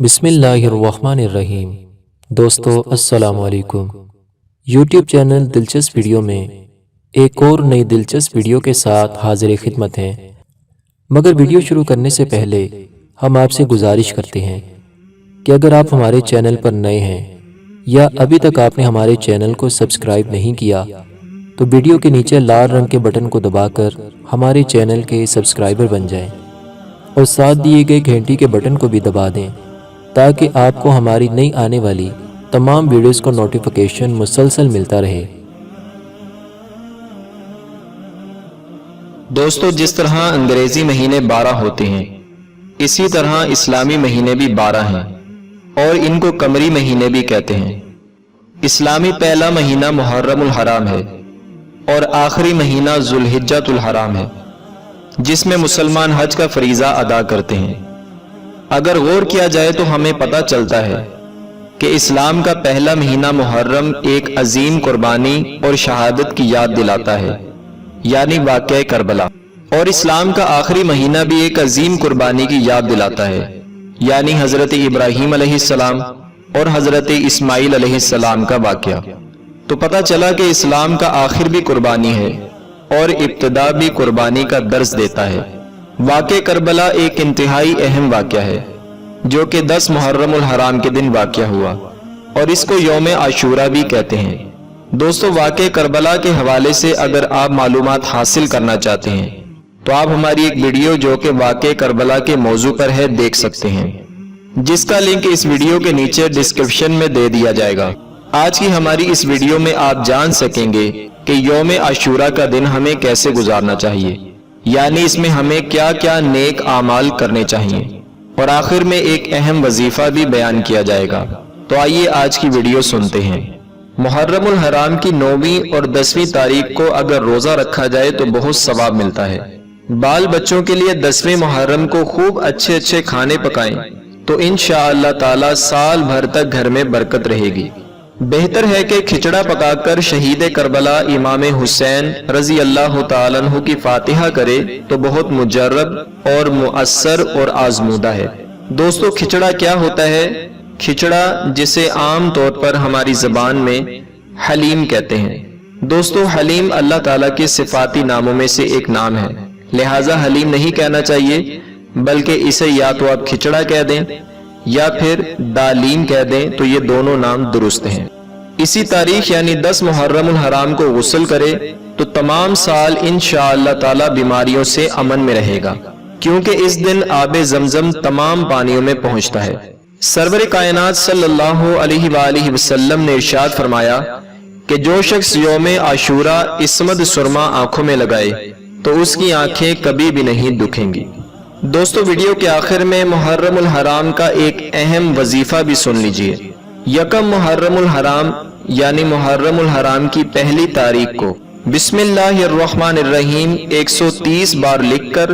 بسم اللہ الرحمن الرحیم۔ دوستو السلام علیکم۔ یوٹیوب چینل دلچسپ ویڈیو میں ایک اور نئی دلچسپ ویڈیو کے ساتھ حاضر خدمت ہیں، مگر ویڈیو شروع کرنے سے پہلے ہم آپ سے گزارش کرتے ہیں کہ اگر آپ ہمارے چینل پر نئے ہیں یا ابھی تک آپ نے ہمارے چینل کو سبسکرائب نہیں کیا تو ویڈیو کے نیچے لال رنگ کے بٹن کو دبا کر ہمارے چینل کے سبسکرائبر بن جائیں اور ساتھ دیے گئے گھنٹی کے بٹن کو بھی دبا دیں تاکہ آپ کو ہماری نئی آنے والی تمام ویڈیوز کو نوٹیفیکیشن مسلسل ملتا رہے۔ دوستو، جس طرح انگریزی مہینے 12 ہوتے ہیں اسی طرح اسلامی مہینے بھی 12 ہیں اور ان کو قمری مہینے بھی کہتے ہیں۔ اسلامی پہلا مہینہ محرم الحرام ہے اور آخری مہینہ ذوالحجۃ الحرام ہے، جس میں مسلمان حج کا فریضہ ادا کرتے ہیں۔ اگر غور کیا جائے تو ہمیں پتہ چلتا ہے کہ اسلام کا پہلا مہینہ محرم ایک عظیم قربانی اور شہادت کی یاد دلاتا ہے، یعنی واقعہ کربلا، اور اسلام کا آخری مہینہ بھی ایک عظیم قربانی کی یاد دلاتا ہے، یعنی حضرت ابراہیم علیہ السلام اور حضرت اسماعیل علیہ السلام کا واقعہ۔ تو پتہ چلا کہ اسلام کا آخر بھی قربانی ہے اور ابتدا بھی قربانی کا درس دیتا ہے۔ واقعہ کربلا ایک انتہائی اہم واقعہ ہے جو کہ 10 محرم الحرام کے دن واقع ہوا اور اس کو یوم عاشورہ بھی کہتے ہیں۔ دوستو، واقعہ کربلا کے حوالے سے اگر آپ معلومات حاصل کرنا چاہتے ہیں تو آپ ہماری ایک ویڈیو جو کہ واقعہ کربلا کے موضوع پر ہے دیکھ سکتے ہیں، جس کا لنک اس ویڈیو کے نیچے ڈسکرپشن میں دے دیا جائے گا۔ آج کی ہماری اس ویڈیو میں آپ جان سکیں گے کہ یوم عاشورہ کا دن ہمیں کیسے گزارنا چاہیے، یعنی اس میں ہمیں کیا کیا نیک اعمال کرنے چاہیے، اور آخر میں ایک اہم وظیفہ بھی بیان کیا جائے گا۔ تو آئیے آج کی ویڈیو سنتے ہیں۔ محرم الحرام کی 9ویں اور 10ویں تاریخ کو اگر روزہ رکھا جائے تو بہت ثواب ملتا ہے۔ بال بچوں کے لیے 10ویں محرم کو خوب اچھے اچھے کھانے پکائیں تو انشاءاللہ تعالی سال بھر تک گھر میں برکت رہے گی۔ بہتر ہے کہ کھچڑا پکا کر شہید کربلا امام حسین رضی اللہ تعالیٰ عنہ کی فاتحہ کرے تو بہت مجرب اور مؤثر اور آزمودہ ہے۔ دوستو، کھچڑا کیا ہوتا ہے؟ کھچڑا، جسے عام طور پر ہماری زبان میں حلیم کہتے ہیں۔ دوستو، حلیم اللہ تعالیٰ کے صفاتی ناموں میں سے ایک نام ہے، لہٰذا حلیم نہیں کہنا چاہیے، بلکہ اسے یا تو آپ کھچڑا کہہ دیں یا پھر دالیم کہہ دیں تو یہ دونوں نام درست ہیں۔ اسی تاریخ یعنی 10 محرم الحرام کو غسل کرے تو تمام سال انشاءاللہ تعالی بیماریوں سے امن میں رہے گا، کیونکہ اس دن آب زمزم تمام پانیوں میں پہنچتا ہے۔ سرور کائنات صلی اللہ علیہ وآلہ وسلم نے ارشاد فرمایا کہ جو شخص یوم عاشورہ عصمت سرما آنکھوں میں لگائے تو اس کی آنکھیں کبھی بھی نہیں دکھیں گی۔ دوستو، ویڈیو کے آخر میں محرم الحرام کا ایک اہم وظیفہ بھی سن لیجئے۔ یکم محرم الحرام یعنی محرم الحرام کی پہلی تاریخ کو بسم اللہ الرحمن الرحیم 130 بار لکھ کر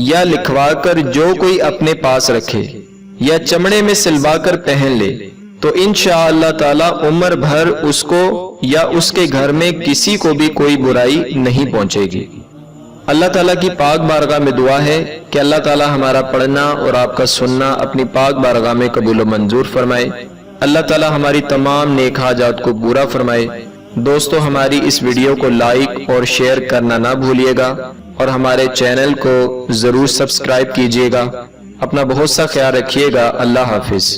یا لکھوا کر جو کوئی اپنے پاس رکھے یا چمڑے میں سلوا کر پہن لے تو انشاءاللہ تعالی عمر بھر اس کو یا اس کے گھر میں کسی کو بھی کوئی برائی نہیں پہنچے گی۔ اللہ تعالیٰ کی پاک بارگاہ میں دعا ہے کہ اللہ تعالیٰ ہمارا پڑھنا اور آپ کا سننا اپنی پاک بارگاہ میں قبول و منظور فرمائے۔ اللہ تعالیٰ ہماری تمام نیک حاجات کو پورا فرمائے۔ دوستو، ہماری اس ویڈیو کو لائک اور شیئر کرنا نہ بھولیے گا اور ہمارے چینل کو ضرور سبسکرائب کیجیے گا۔ اپنا بہت سا خیال رکھیے گا۔ اللہ حافظ۔